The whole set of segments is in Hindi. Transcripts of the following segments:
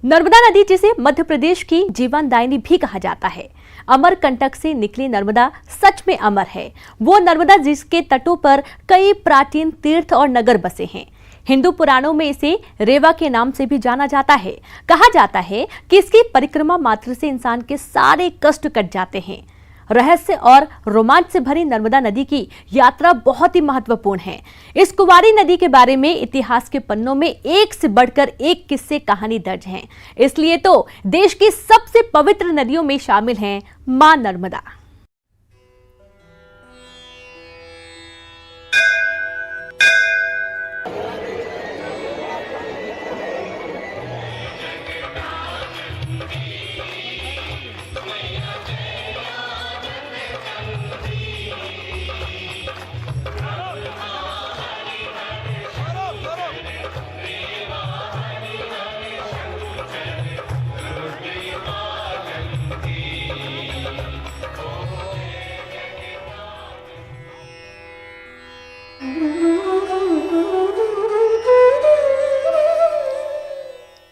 नर्मदा नदी, जिसे मध्य प्रदेश की जीवनदायिनी भी कहा जाता है, अमरकंटक से निकली नर्मदा सच में अमर है। वो नर्मदा जिसके तटों पर कई प्राचीन तीर्थ और नगर बसे हैं। हिंदू पुराणों में इसे रेवा के नाम से भी जाना जाता है। कहा जाता है कि इसकी परिक्रमा मात्र से इंसान के सारे कष्ट कट जाते हैं। रहस्य और रोमांच से भरी नर्मदा नदी की यात्रा बहुत ही महत्वपूर्ण है। इस कुंवारी नदी के बारे में इतिहास के पन्नों में एक से बढ़कर एक किस्से कहानी दर्ज हैं। इसलिए तो देश की सबसे पवित्र नदियों में शामिल है मां नर्मदा।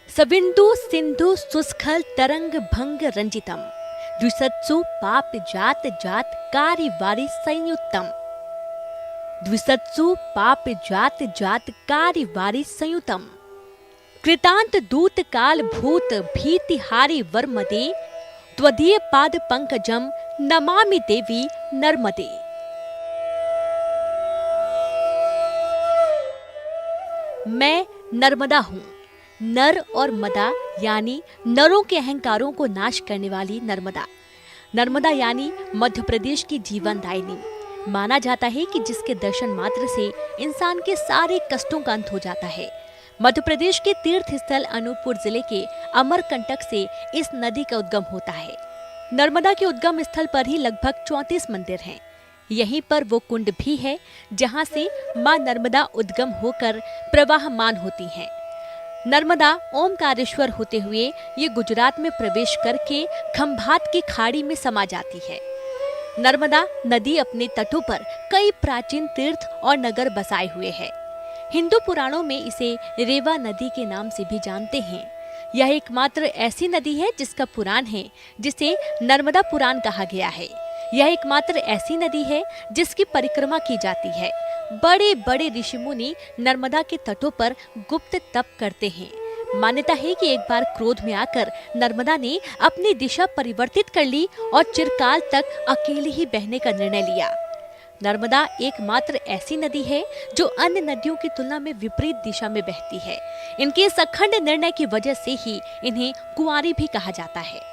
सविंदु सिंधु सुस्खल तरंग भंग रंजितम द्विसत्सु पाप जात जात कारी वारी संयुक्तम द्विसत्सु पाप जात जात कारी वारी संयुतम कृतांत दूत काल भूत भीतिहारी वर्मदे त्वदीय पाद पंकजम नमामि देवी नर्मदे। मैं नर्मदा हूँ। नर और मदा यानी नरों के अहंकारों को नाश करने वाली नर्मदा। नर्मदा यानी मध्य प्रदेश की जीवनदायिनी। माना जाता है कि जिसके दर्शन मात्र से इंसान के सारे कष्टों का अंत हो जाता है। मध्य प्रदेश के तीर्थ स्थल अनूपपुर जिले के अमरकंटक से इस नदी का उद्गम होता है। नर्मदा के उद्गम स्थल पर ही लगभग 34 मंदिर हैं। यहीं पर वो कुंड भी है जहां से मां नर्मदा उद्गम होकर प्रवाहमान होती हैं। नर्मदा ओमकारेश्वर होते हुए ये गुजरात में प्रवेश करके खंभात की खाड़ी में समा जाती है। नर्मदा नदी अपने तटों पर कई प्राचीन तीर्थ और नगर बसाए हुए है। हिंदू पुराणों में इसे रेवा नदी के नाम से भी जानते हैं। यह एकमात्र ऐसी नदी है जिसका पुराण है जिसे नर्मदा पुराण कहा गया है। यह एकमात्र ऐसी नदी है जिसकी परिक्रमा की जाती है। बड़े बड़े ऋषि मुनि नर्मदा के तटों पर गुप्त तप करते हैं। मान्यता है कि एक बार क्रोध में आकर नर्मदा ने अपनी दिशा परिवर्तित कर ली और चिरकाल तक अकेली ही बहने का निर्णय लिया। नर्मदा एकमात्र ऐसी नदी है जो अन्य नदियों की तुलना में विपरीत दिशा में बहती है। इनके इस अखंड निर्णय की वजह से ही इन्हें कुंवारी भी कहा जाता है।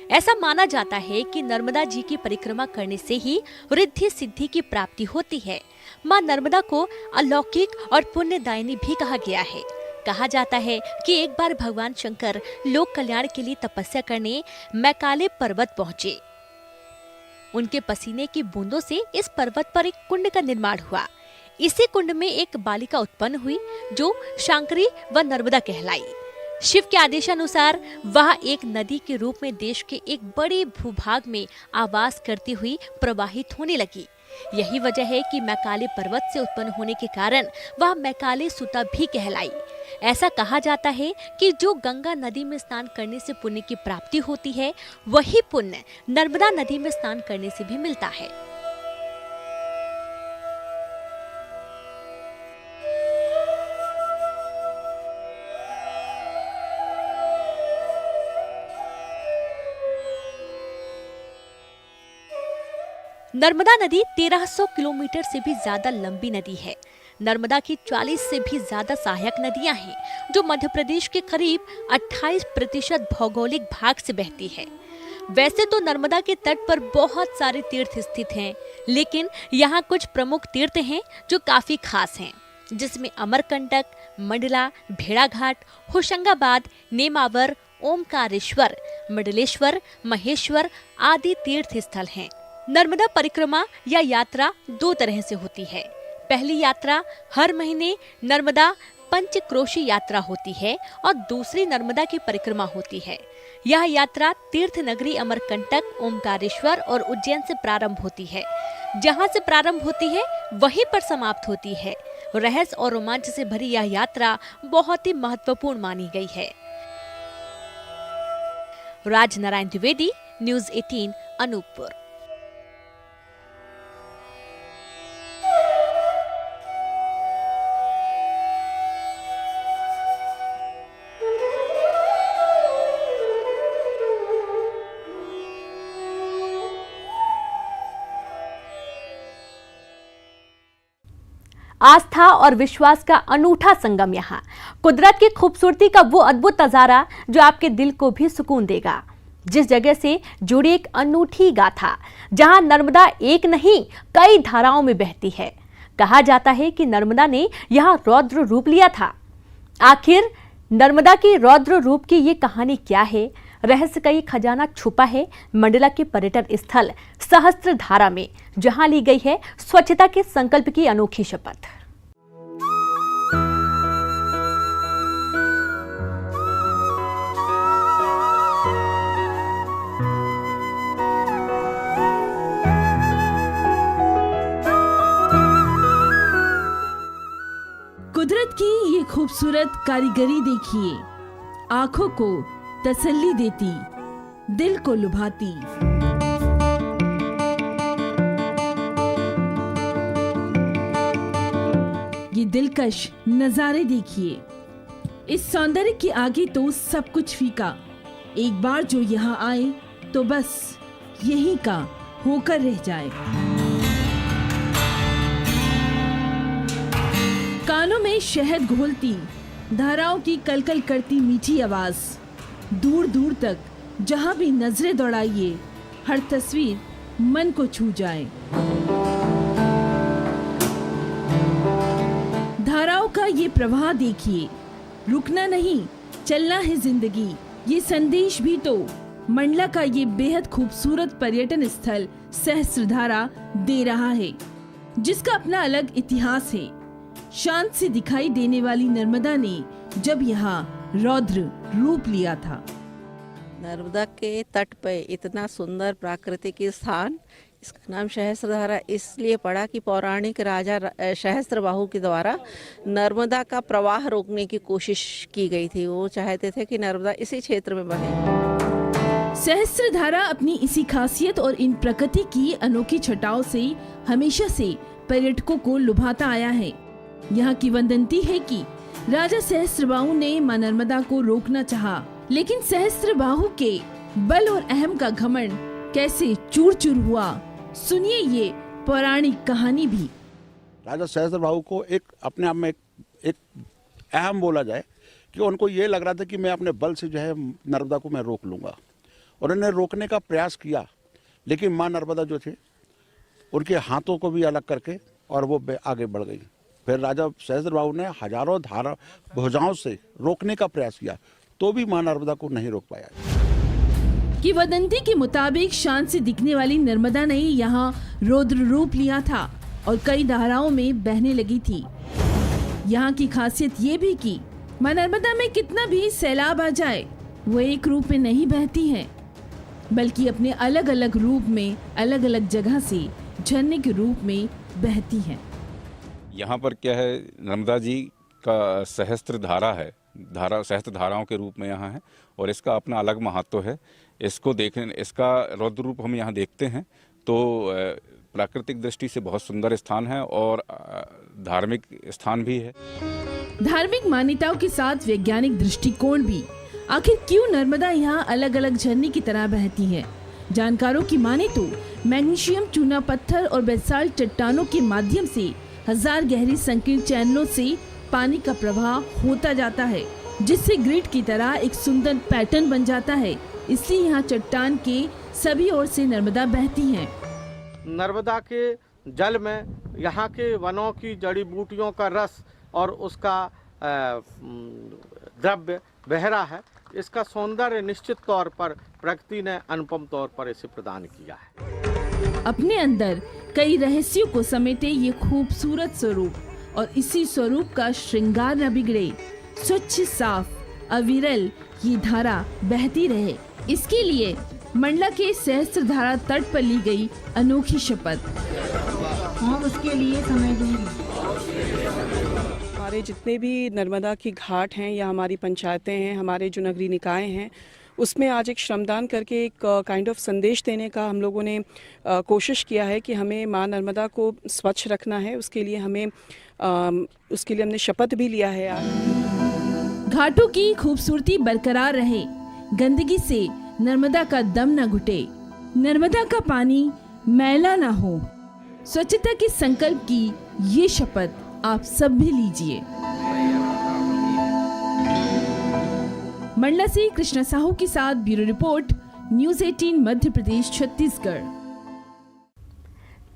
ऐसा माना जाता है कि नर्मदा जी की परिक्रमा करने से ही रिद्धि सिद्धि की प्राप्ति होती है। मां नर्मदा को अलौकिक और पुण्यदायिनी भी कहा गया है। कहा जाता है कि एक बार भगवान शंकर लोक कल्याण के लिए तपस्या करने मैकाले पर्वत पहुंचे। उनके पसीने की बूंदों से इस पर्वत पर एक कुंड का निर्माण हुआ। इसी कुंड में एक बालिका उत्पन्न हुई जो शांकरी व नर्मदा कहलाई। शिव के आदेशानुसार वह एक नदी के रूप में देश के एक बड़े भूभाग में आवास करती हुई प्रवाहित होने लगी। यही वजह है कि मैकाले पर्वत से उत्पन्न होने के कारण वह मैकाले सुता भी कहलाई। ऐसा कहा जाता है कि जो गंगा नदी में स्नान करने से पुण्य की प्राप्ति होती है, वही पुण्य नर्मदा नदी में स्नान करने से भी मिलता है। नर्मदा नदी 1300 किलोमीटर से भी ज्यादा लंबी नदी है। नर्मदा की 40 से भी ज्यादा सहायक नदियां हैं जो मध्य प्रदेश के करीब 28% भौगोलिक भाग से बहती है। वैसे तो नर्मदा के तट पर बहुत सारे तीर्थ स्थित हैं, लेकिन यहाँ कुछ प्रमुख तीर्थ हैं जो काफी खास हैं, जिसमें अमरकंटक, मंडला, भेड़ाघाट, होशंगाबाद, नेमावर, ओमकारेश्वर, मंडलेश्वर, महेश्वर आदि तीर्थ स्थल हैं। नर्मदा परिक्रमा या यात्रा दो तरह से होती है। पहली यात्रा हर महीने नर्मदा पंचक्रोशी यात्रा होती है और दूसरी नर्मदा की परिक्रमा होती है। यह यात्रा तीर्थ नगरी अमरकंटक, ओमकारेश्वर और उज्जैन से प्रारंभ होती है। जहां से प्रारंभ होती है वहीं पर समाप्त होती है। रहस्य और रोमांच से भरी यह यात्रा बहुत ही महत्वपूर्ण मानी गई है। राजनारायण द्विवेदी, न्यूज़ 18, अनूपपुर। आस्था और विश्वास का अनूठा संगम। यहाँ कुदरत की खूबसूरती का वो अद्भुत नजारा जो आपके दिल को भी सुकून देगा। जिस जगह से जुड़ी एक अनूठी गाथा, जहां नर्मदा एक नहीं कई धाराओं में बहती है। कहा जाता है कि नर्मदा ने यहाँ रौद्र रूप लिया था। आखिर नर्मदा की रौद्र रूप की ये कहानी क्या है? रहस्य का ये खजाना छुपा है मंडला के पर्यटन स्थल सहस्त्रधारा में, जहां ली गई है स्वच्छता के संकल्प की अनोखी शपथ। कुदरत की ये खूबसूरत कारीगरी देखिए, आंखों को तसल्ली देती, दिल को लुभाती। ये दिलकश नजारे देखिए। इस सौंदर्य के आगे तो सब कुछ फीका। एक बार जो यहाँ आए तो बस यहीं का होकर रह जाए। कानों में शहद घोलती धाराओं की कलकल करती मीठी आवाज। दूर दूर तक जहां भी नजरें दौड़ाइए, हर तस्वीर मन को छू जाए। धाराओं का ये प्रवाह देखिए, रुकना नहीं, चलना है जिंदगी। ये संदेश भी तो मंडला का ये बेहद खूबसूरत पर्यटन स्थल सहस्त्रधारा दे रहा है, जिसका अपना अलग इतिहास है। शांत से दिखाई देने वाली नर्मदा ने जब यहाँ रौद्र रूप लिया था। नर्मदा के तट पे इतना सुंदर प्राकृतिक स्थान, इसका नाम सहस्त्रधारा इसलिए पड़ा कि पौराणिक राजा सहस्त्रबाहु के द्वारा नर्मदा का प्रवाह रोकने की कोशिश की गई थी। वो चाहते थे कि नर्मदा इसी क्षेत्र में बहे। सहस्त्रधारा अपनी इसी खासियत और इन प्रकृति की अनोखी छटाओं से हमेशा से पर्यटकों को लुभाता आया है। यहाँ की वदंती है कि राजा सहस्त्रबाहु ने मां नर्मदा को रोकना चाहा, लेकिन सहस्त्रबाहु के बल और अहम का घमंड कैसे चूर चूर हुआ, सुनिए ये पौराणिक कहानी भी। राजा सहस्त्रबाहु को एक अपने आप में एक अहम बोला जाए कि उनको ये लग रहा था कि मैं अपने बल से जो है नर्मदा को मैं रोक लूंगा, और उन्होंने रोकने का प्रयास किया, लेकिन मां नर्मदा जो थे उनके हाथों को भी अलग करके और वो आगे बढ़ गई। फिर राजा सहस्त्रबाहु ने हजारों धारा भुजाओं से रोकने का प्रयास किया, तो भी मां नर्मदा को नहीं रोक पाया। किंवदंती के मुताबिक शांत से दिखने वाली नर्मदा ने यहाँ रौद्र रूप लिया था और कई धाराओं में बहने लगी थी। यहाँ की खासियत ये भी कि मां नर्मदा में कितना भी सैलाब आ जाए, वो एक रूप में नहीं बहती हैं, बल्कि अपने अलग अलग रूप में अलग अलग जगह से झरने के रूप में बहती हैं। यहाँ पर क्या है, नर्मदा जी का सहस्त्र धारा है, सहस्त्र धाराओं के रूप में यहाँ है, और इसका अपना अलग महत्व है। इसको देखने, इसका रौद्र रूप हम यहाँ देखते हैं तो प्राकृतिक दृष्टि से बहुत सुंदर स्थान है और धार्मिक स्थान भी है। धार्मिक मान्यताओं के साथ वैज्ञानिक दृष्टिकोण भी। आखिर क्यों नर्मदा यहाँ अलग अलग झरने की तरह बहती है? जानकारों की माने तो मैग्नीशियम चूना पत्थर और बेसाल्ट चट्टानों के माध्यम से हजार गहरी संकीर्ण चैनलों से पानी का प्रवाह होता जाता है, जिससे ग्रिड की तरह एक सुंदर पैटर्न बन जाता है। इसलिए यहाँ चट्टान के सभी ओर से नर्मदा बहती है। नर्मदा के जल में यहाँ के वनों की जड़ी बूटियों का रस और उसका द्रव्य बह रहा है। इसका सौंदर्य निश्चित तौर पर प्रकृति ने अनुपम तौर पर इसे प्रदान किया है। अपने अंदर कई रहस्यों को समेटे ये खूबसूरत स्वरूप और इसी स्वरूप का श्रृंगार न बिगड़े, स्वच्छ साफ अविरल ये धारा बहती रहे, इसके लिए मंडला के सहस्त्रधारा तट पर ली गई अनोखी शपथ। और उसके लिए समय दूंगी। हमारे जितने भी नर्मदा की घाट हैं या हमारी पंचायतें हैं, हमारे जो नगरीय निकाय हैं, उसमें आज एक श्रमदान करके एक काइंड ऑफ संदेश देने का हम लोगों ने कोशिश किया है कि हमें माँ नर्मदा को स्वच्छ रखना है। उसके लिए हमने शपथ भी लिया है आज। घाटों की खूबसूरती बरकरार रहे, गंदगी से नर्मदा का दम न घुटे, नर्मदा का पानी मैला न हो, स्वच्छता के संकल्प की ये शपथ आप सब भी लीजिए। मंडला से कृष्णा साहू के साथ bureau report, news 18 Madhya Pradesh Chhattisgarh.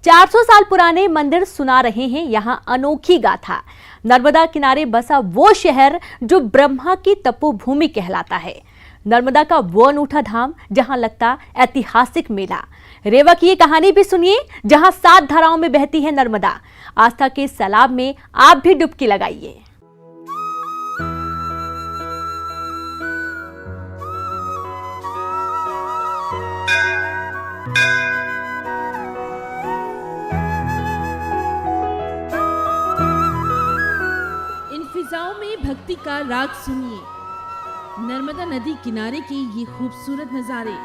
400 साल पुराने मंदिर सुना रहे हैं यहाँ अनोखी गाथा। नर्मदा किनारे बसा वो शहर जो ब्रह्मा की तपोभूमि कहलाता है। नर्मदा का वो अनूठा धाम जहां लगता ऐतिहासिक मेला। रेवा की ये कहानी भी सुनिए, जहां 7 धाराओं में बहती है नर्मदा। आस्था के सैलाब में आप भी डुबकी लगाइए। इन फिजाओं में भक्ति का राग सुनिए, नर्मदा नदी किनारे के ये खूबसूरत नजारे।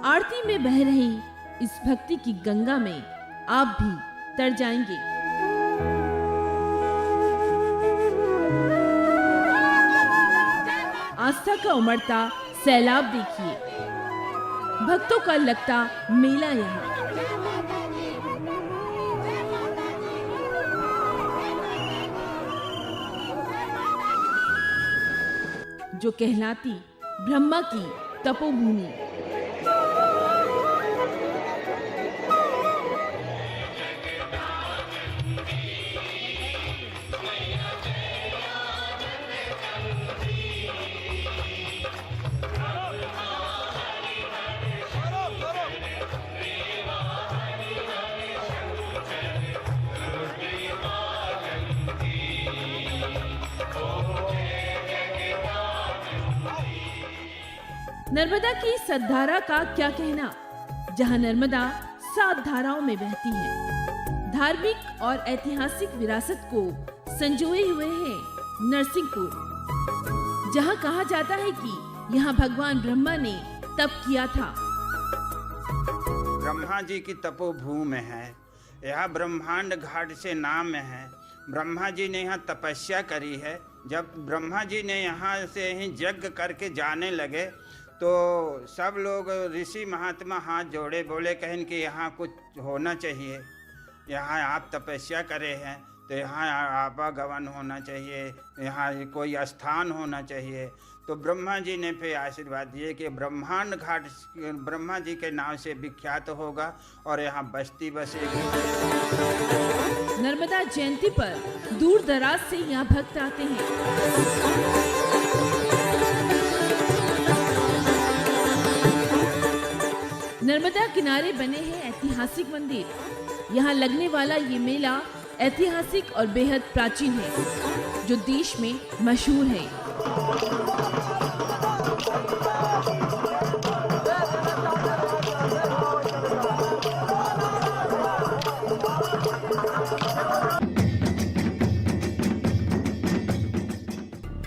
आरती में बह रही इस भक्ति की गंगा में आप भी तर जाएंगे। आस्था का उमड़ता सैलाब देखिए, भक्तों का लगता मेला यहाँ। जो कहलाती ब्रह्मा की तपोभूमि। नर्मदा की सद्धारा का क्या कहना, जहां नर्मदा 7 धाराओं में बहती है। धार्मिक और ऐतिहासिक विरासत को संजोए हुए है नरसिंहपुर, जहां कहा जाता है कि यहाँ भगवान ब्रह्मा ने तप किया था। ब्रह्मा जी की तपोभूमि है, यह ब्रह्मांड घाट से नाम है। ब्रह्मा जी ने यहाँ तपस्या करी है। जब ब्रह्मा जी ने यहाँ से ही यज्ञ करके जाने लगे तो सब लोग ऋषि महात्मा हाथ जोड़े, बोले कहें कि यहाँ कुछ होना चाहिए, यहाँ आप तपस्या करे हैं तो यहाँ आवागमन होना चाहिए, यहाँ कोई स्थान होना चाहिए। तो ब्रह्मा जी ने फिर आशीर्वाद दिए कि ब्रह्मांड घाट ब्रह्मा जी के नाम से विख्यात होगा और यहाँ बस्ती बसेगी। नर्मदा जयंती पर दूर दराज से यहाँ भक्त आते हैं। नर्मदा किनारे बने हैं ऐतिहासिक मंदिर। यहाँ लगने वाला ये मेला ऐतिहासिक और बेहद प्राचीन है, जो देश में मशहूर है।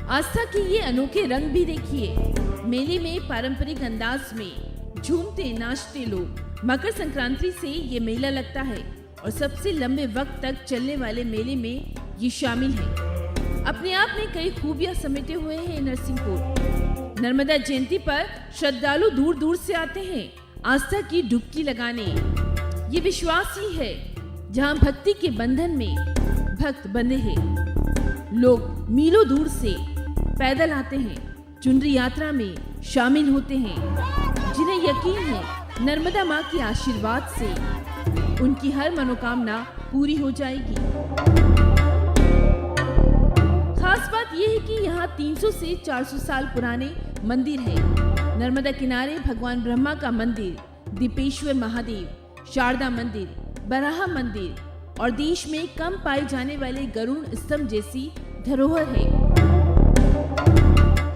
आस्था के ये अनोखे रंग भी देखिए। मेले में पारंपरिक अंदाज में झूमते नाचते लोग। मकर संक्रांति से ये मेला लगता है और सबसे लंबे वक्त तक चलने वाले मेले में ये शामिल है। अपने आप में कई खूबियां समेटे हुए हैं नरसिंहपुर। नर्मदा जयंती पर श्रद्धालु दूर दूर से आते हैं आस्था की डुबकी लगाने। ये विश्वास ही है, जहां भक्ति के बंधन में भक्त बंधे हैं। लोग मीलों दूर से पैदल आते हैं, चुनरी यात्रा में शामिल होते हैं, जिन्हें यकीन है नर्मदा माँ के आशीर्वाद से उनकी हर मनोकामना पूरी हो जाएगी। खास बात यह है कि यहाँ 300 से 400 साल पुराने मंदिर है। नर्मदा किनारे भगवान ब्रह्मा का मंदिर, दीपेश्वर महादेव, शारदा मंदिर, बराह मंदिर, और देश में कम पाए जाने वाले गरुड़ स्तंभ जैसी धरोहर है।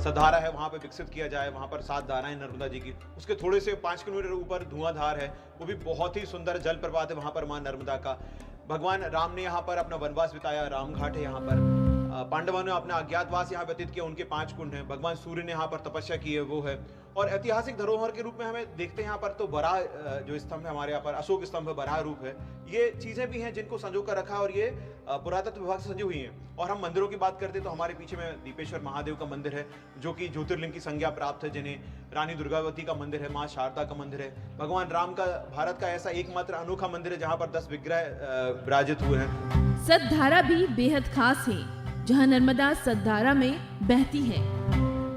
सधारा है, वहाँ पे विकसित किया जाए। वहाँ पर 7 धाराएं नर्मदा जी की, उसके थोड़े से 5 किलोमीटर ऊपर धुआंधार है, वो भी बहुत ही सुंदर जल प्रपात है वहाँ पर मां नर्मदा का। भगवान राम ने यहाँ पर अपना वनवास बिताया, राम घाट है यहाँ पर। पांडवों ने अपना अज्ञातवास यहाँ व्यतीत किया, उनके 5 कुंड हैं। भगवान सूर्य ने यहाँ पर तपस्या की है, वो है। और ऐतिहासिक धरोहर के रूप में हमें देखते हैं यहाँ पर तो बराह जो स्तंभ है हमारे यहाँ पर, अशोक स्तंभ बराह रूप है, ये चीजें भी हैं जिनको संजो कर रखा है और ये पुरातत्व विभाग से संजी हुई हैं। और हम मंदिरों की बात करते हैं तो हमारे पीछे में दीपेश्वर महादेव का मंदिर है जो कि ज्योतिर्लिंग की संज्ञा प्राप्त है, जिन्हें रानी दुर्गावती का मंदिर है, माँ शारदा का मंदिर है। भगवान राम का भारत का ऐसा एकमात्र अनोखा मंदिर है जहाँ पर 10 विग्रह विराजित हुए हैं। सतधारा भी बेहद खास है, जहां नर्मदा सतधारा में बहती है।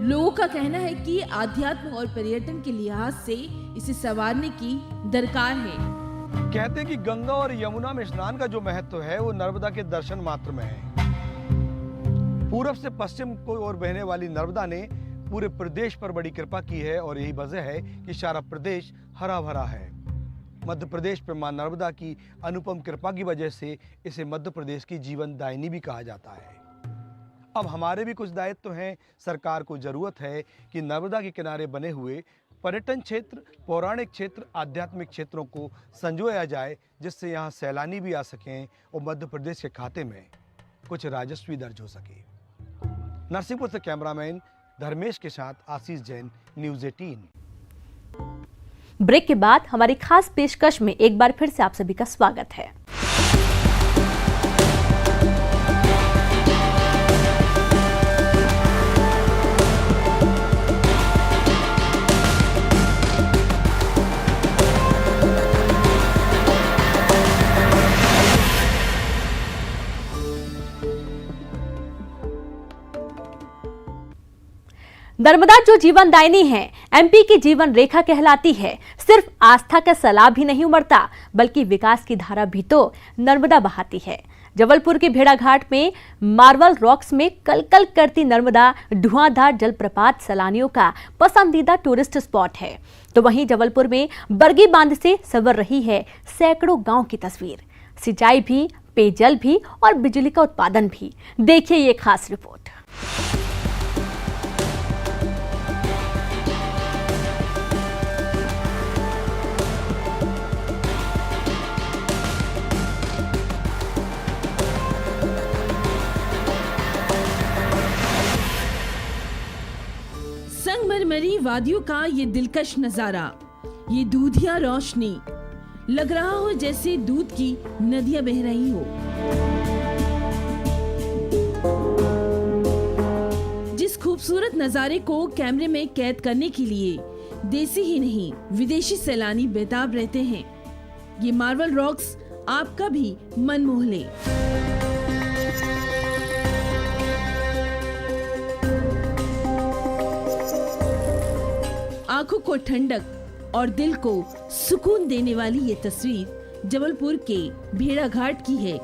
लोगों का कहना है कि आध्यात्म और पर्यटन के लिहाज से इसे संवारने की दरकार है। कहते हैं कि गंगा और यमुना में स्नान का जो महत्व है वो नर्मदा के दर्शन मात्र में है। पूरब से पश्चिम को ओर बहने वाली नर्मदा ने पूरे प्रदेश पर बड़ी कृपा की है और यही वजह है कि सारा प्रदेश हरा भरा है। मध्य प्रदेश पर मां नर्मदा की अनुपम कृपा की वजह से इसे मध्य प्रदेश की जीवन दायिनी भी कहा जाता है। अब हमारे भी कुछ दायित्व हैं। सरकार को जरूरत है कि नर्मदा के किनारे बने हुए पर्यटन क्षेत्र, पौराणिक क्षेत्र, आध्यात्मिक क्षेत्रों को संजोया जाए, जिससे यहाँ सैलानी भी आ सकें और मध्य प्रदेश के खाते में कुछ राजस्व भी दर्ज हो सके। नरसिंहपुर से कैमरामैन धर्मेश के साथ आशीष जैन, न्यूज़ 18। ब्रेक के बाद हमारी खास पेशकश में एक बार फिर से आप सभी का स्वागत है। नर्मदा जो जीवनदायिनी है, एमपी की जीवन रेखा कहलाती है। सिर्फ आस्था का सैलाब ही नहीं उमड़ता, बल्कि विकास की धारा भी तो नर्मदा बहाती है। जबलपुर के भेड़ाघाट में मार्बल रॉक्स में कलकल करती नर्मदा धुआंधार जलप्रपात सैलानियों का पसंदीदा टूरिस्ट स्पॉट है। तो वहीं जबलपुर में बरगी बांध से संवर रही है सैकड़ों गांव की तस्वीर। सिंचाई भी, पेयजल भी और बिजली का उत्पादन भी। देखिए ये खास रिपोर्ट। संगमरमरी वादियों का ये दिलकश नजारा, ये दूधिया रोशनी, लग रहा हो जैसे दूध की नदियां बह रही हो। जिस खूबसूरत नजारे को कैमरे में कैद करने के लिए देसी ही नहीं विदेशी सैलानी बेताब रहते हैं। ये मार्बल रॉक्स आपका भी मन मोह ले। आंखों को ठंडक और दिल को सुकून देने वाली ये तस्वीर जबलपुर के भेड़ाघाट की है।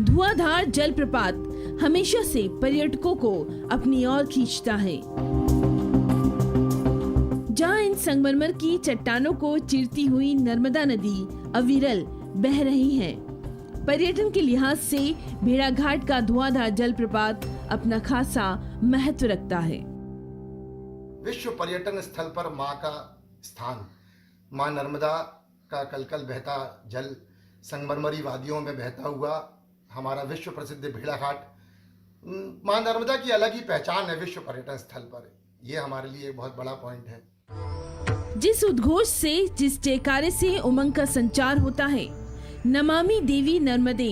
धुआंधार जलप्रपात हमेशा से पर्यटकों को अपनी ओर खींचता है। जहां इन संगमरमर की चट्टानों को चीरती हुई नर्मदा नदी अविरल बह रही है। पर्यटन के लिहाज से भेड़ाघाट का धुआंधार जलप्रपात अपना खासा महत्व रखता है। विश्व पर्यटन स्थल पर मां का स्थान, मां नर्मदा का कलकल बहता जल, संगमरमरी वादियों में बहता हुआ हमारा विश्व प्रसिद्ध भेड़ाघाट, मां नर्मदा की अलग ही पहचान है विश्व पर्यटन स्थल पर। यह हमारे लिए एक बहुत बड़ा पॉइंट है। जिस उद्घोष से, जिस जयकारे से उमंग का संचार होता है, नमामि देवी नर्मदे,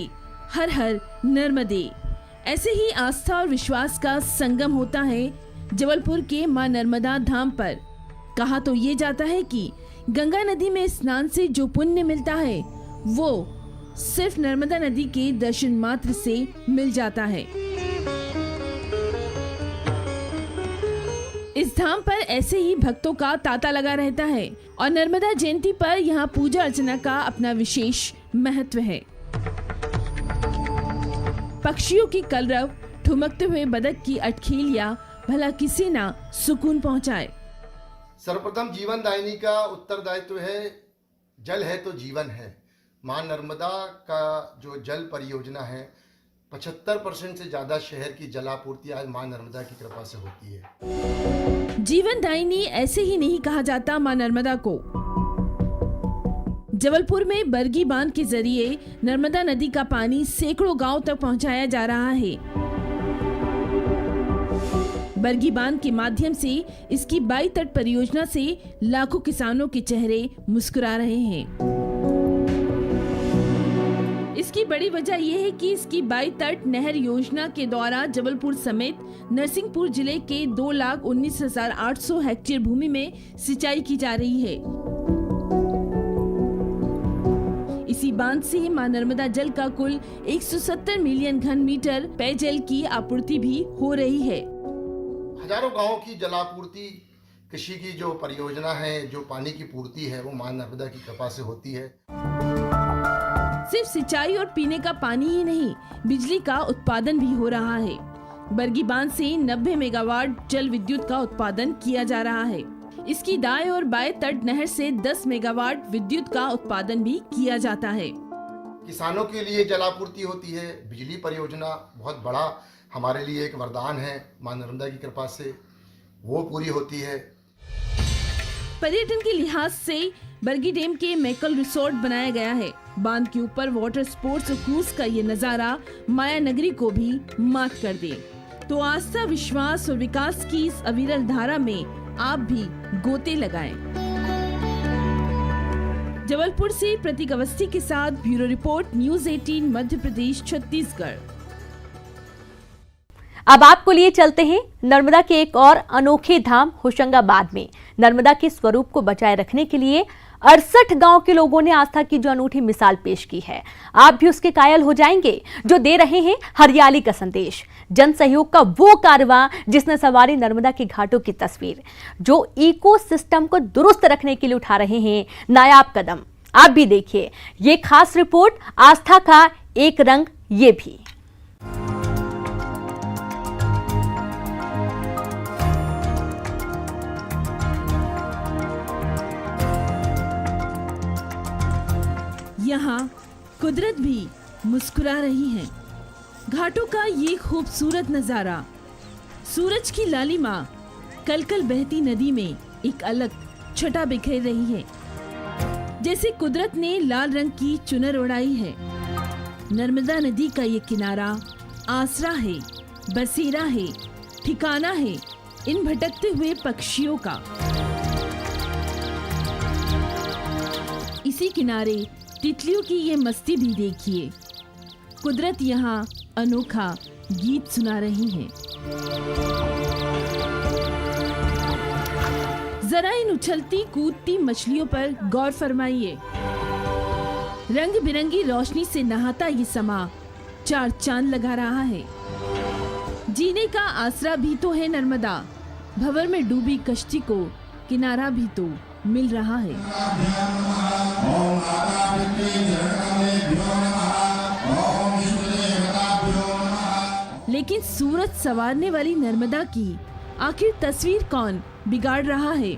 हर हर नर्मदे, ऐसे ही आस्था और विश्वास का संगम होता है जबलपुर के मां नर्मदा धाम पर। कहा तो ये जाता है कि गंगा नदी में स्नान से जो पुण्य मिलता है वो सिर्फ नर्मदा नदी के दर्शन मात्र से मिल जाता है। इस धाम पर ऐसे ही भक्तों का तांता लगा रहता है और नर्मदा जयंती पर यहाँ पूजा अर्चना का अपना विशेष महत्व है। पक्षियों की कलरव, ठुमकते हुए बदक की अटखेलियां, भला किसी ना सुकून पहुंचाए। सर्वप्रथम जीवन दायिनी का उत्तरदायित्व है, जल है तो जीवन है। मां नर्मदा का जो जल परियोजना है 75% से ज्यादा शहर की जलापूर्ति आज मां नर्मदा की कृपा से होती है। जीवन दायिनी ऐसे ही नहीं कहा जाता मां नर्मदा को। जबलपुर में बरगी बांध के जरिए नर्मदा नदी का पानी सैकड़ों गांव तक पहुंचाया जा रहा है। बरगी बांध के माध्यम से इसकी 22 तट परियोजना से लाखों किसानों के चेहरे मुस्कुरा रहे हैं। इसकी बड़ी वजह यह है कि इसकी 22 तट नहर योजना के द्वारा जबलपुर समेत नरसिंहपुर जिले के 2,19,800 हेक्टेयर भूमि में सिंचाई की जा रही है। इसी बांध से मां नर्मदा जल का कुल 170 मिलियन घन मीटर पेयजल की आपूर्ति भी हो रही है। हजारों गांवों की जलापूर्ति, कृषि की जो परियोजना है, जो पानी की पूर्ति है, वो मां नर्मदा की कृपा से होती है। सिर्फ सिंचाई और पीने का पानी ही नहीं, बिजली का उत्पादन भी हो रहा है। बरगी बांध से 90 मेगावाट जल विद्युत का उत्पादन किया जा रहा है। इसकी दाएं और बाएं तट नहर से 10 मेगावाट विद्युत का उत्पादन भी किया जाता है। किसानों के लिए जलापूर्ति होती है। बिजली परियोजना बहुत बड़ा हमारे लिए एक वरदान है, मां नर्मदा की कृपा से वो पूरी होती है। पर्यटन के लिहाज से बरगी डैम के मैकल रिसोर्ट बनाया गया है। बांध के ऊपर वाटर स्पोर्ट्स और क्रूज का ये नजारा माया नगरी को भी मात कर दे। तो आस्था, विश्वास और विकास की इस अविरल धारा में आप भी गोते लगाएं। जबलपुर से प्रतीक अवस्थी के साथ bureau report, news 18 Madhya Pradesh Chhattisgarh. अब आपको लिए चलते हैं नर्मदा के एक और अनोखे धाम होशंगाबाद में। नर्मदा के स्वरूप को बचाए रखने के लिए 68 गांव के लोगों ने आस्था की जो अनूठी मिसाल पेश की है, आप भी उसके कायल हो जाएंगे, जो दे रहे हैं हरियाली का संदेश। जन सहयोग का वो कारवां जिसने सवारी नर्मदा के घाटों की तस्वीर, जो इकोसिस्टम को दुरुस्त रखने के लिए उठा रहे हैं नायाब कदम। आप भी देखिए ये खास रिपोर्ट, आस्था का एक रंग ये भी। यहाँ कुदरत भी मुस्कुरा रही है। घाटों का ये खूबसूरत नजारा, सूरज की लालिमा कलकल बहती नदी में एक अलग छटा बिखेर रही है, जैसे कुदरत ने लाल रंग की चुनर उड़ाई है। नर्मदा नदी का ये किनारा आसरा है, बसेरा है, ठिकाना है इन भटकते हुए पक्षियों का। इसी किनारे तितलियों की ये मस्ती भी देखिए। कुदरत यहाँ अनोखा गीत सुना रही है। जरा इन उछलती कूदती मछलियों पर गौर फरमाइए। रंग बिरंगी रोशनी से नहाता ये समा चार चांद लगा रहा है। जीने का आसरा भी तो है नर्मदा, भंवर में डूबी कश्ती को किनारा भी तो मिल रहा है। लेकिन सूरज सवारने वाली नर्मदा की आखिर तस्वीर कौन बिगाड़ रहा है?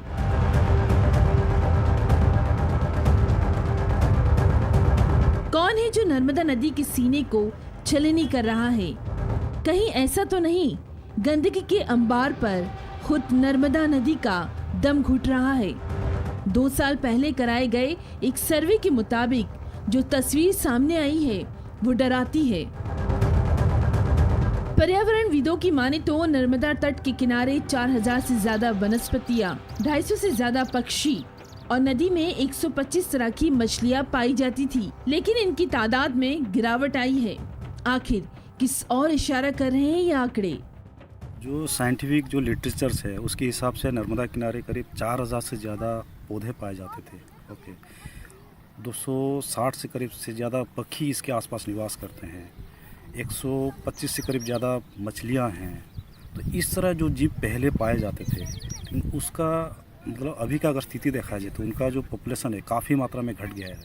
कौन है जो नर्मदा नदी के सीने को छलनी कर रहा है? कहीं ऐसा तो नहीं गंदगी के अंबार पर खुद नर्मदा नदी का दम घुट रहा है? 2 साल पहले कराए गए एक सर्वे के मुताबिक जो तस्वीर सामने आई है वो डराती है। पर्यावरणविदों की माने तो नर्मदा तट के किनारे 4000 से ज्यादा वनस्पतियां, 250 से ज्यादा पक्षी और नदी में 125 तरह की मछलियां पाई जाती थी, लेकिन इनकी तादाद में गिरावट आई है। आखिर किस और इशारा कर रहे हैं ये आंकड़े? जो साइंटिफिक जो लिटरेचर्स है उसके हिसाब से नर्मदा किनारे करीब 4000 से ज़्यादा पौधे पाए जाते थे। ओके, 260 से करीब से ज़्यादा पक्षी इसके आसपास निवास करते हैं, 125 से करीब ज़्यादा मछलियां हैं। तो इस तरह जो जीव पहले पाए जाते थे, उसका मतलब अभी का अगर स्थिति देखा जाए तो उनका जो पॉपुलेशन है काफ़ी मात्रा में घट गया है।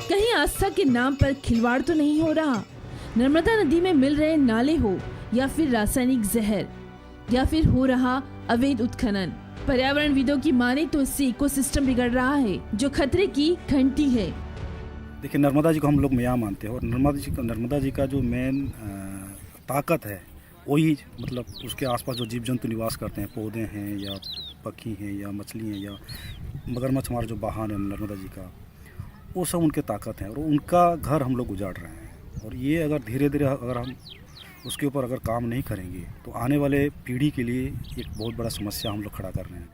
कहीं आस्था के नाम पर खिलवाड़ तो नहीं हो रहा? नर्मदा नदी में मिल रहे नाले हो या फिर रासायनिक जहर या फिर हो रहा अवैध उत्खनन। पर्यावरणविदों की माने तो इससे इकोसिस्टम बिगड़ रहा है, जो खतरे की घंटी है। देखिए, नर्मदा जी को हम लोग मैया मानते हैं और नर्मदा जी का जो मेन ताकत है वही मतलब उसके आसपास जो जीव जंतु निवास करते हैं, पौधे हैं या पक्षी हैं या मछली हैं या मगरमच्छ, हमारा जो वाहन है नर्मदा जी का, वो सब उनके ताकत है और उनका घर हम लोग उजाड़ रहे हैं। और ये अगर धीरे धीरे अगर हम उसके ऊपर अगर काम नहीं करेंगे तो आने वाले पीढ़ी के लिए एक बहुत बड़ा समस्या हम लोग खड़ा कर रहे हैं।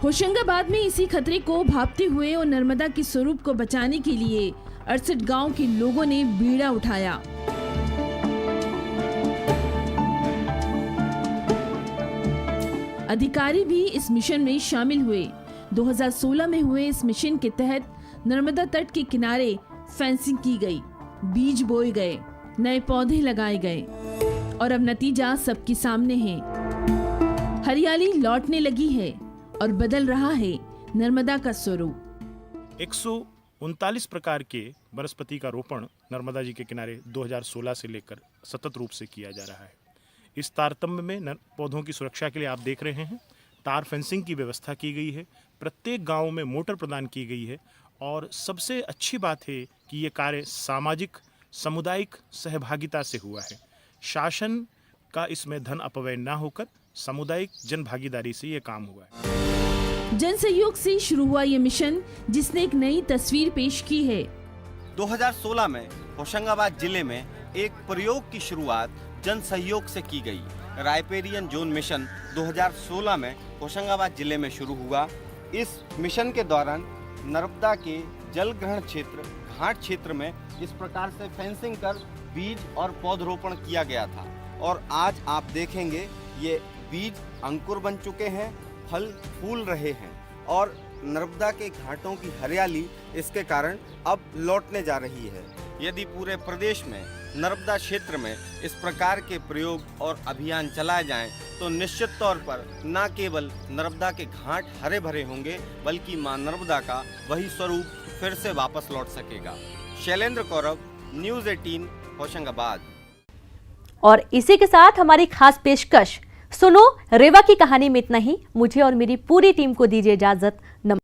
होशंगाबाद में इसी खतरे को भांपते हुए और नर्मदा के स्वरूप को बचाने के लिए 68 गांव के लोगों ने बीड़ा उठाया। अधिकारी भी इस मिशन में शामिल हुए। 2016 में हुए इस मिशन के तहत नर्मदा तट के किनारे फेंसिंग की गई, बीज बोए गए, नए पौधे लगाए गए और अब नतीजा सबके सामने है। हरियाली लौटने लगी है और बदल रहा है नर्मदा का स्वरूप। 139 प्रकार के वनस्पति का रोपण नर्मदा जी के किनारे 2016 से लेकर सतत रूप से किया जा रहा है। इस तारतम्य में पौधों की सुरक्षा के लिए आप देख रहे हैं तार फेंसिंग की व्यवस्था की गई है, प्रत्येक गांव में मोटर प्रदान की गई है और सबसे अच्छी बात है कि ये कार्य सामाजिक सामुदायिक सहभागिता से हुआ है। शासन का इसमें धन अपव्यय न होकर सामुदायिक जन भागीदारी से ये काम हुआ है। जन सहयोग से शुरू हुआ ये मिशन जिसने एक नई तस्वीर पेश की है। 2016 में होशंगाबाद जिले में एक प्रयोग की शुरुआत जन सहयोग से की गई। राइपेरियन जोन मिशन 2016 में होशंगाबाद जिले में शुरू हुआ। इस मिशन के दौरान नर्मदा के जल ग्रहण क्षेत्र घाट क्षेत्र में इस प्रकार से फेंसिंग कर बीज और पौधरोपण किया गया था और आज आप देखेंगे ये बीज अंकुर बन चुके हैं, फल फूल रहे हैं और नर्मदा के घाटों की हरियाली इसके कारण अब लौटने जा रही है। यदि पूरे प्रदेश में नर्मदा क्षेत्र में इस प्रकार के प्रयोग और अभियान चलाए जाएं तो निश्चित तौर पर न केवल नर्मदा के घाट हरे भरे होंगे बल्कि मां नर्मदा का वही स्वरूप फिर से वापस लौट सकेगा। शैलेंद्र कौरव, न्यूज़ 18, होशंगाबाद। और इसी के साथ हमारी खास पेशकश सुनो रेवा की कहानी में इतना ही। मुझे और मेरी पूरी टीम को दीजिए इजाजत। नमस्कार।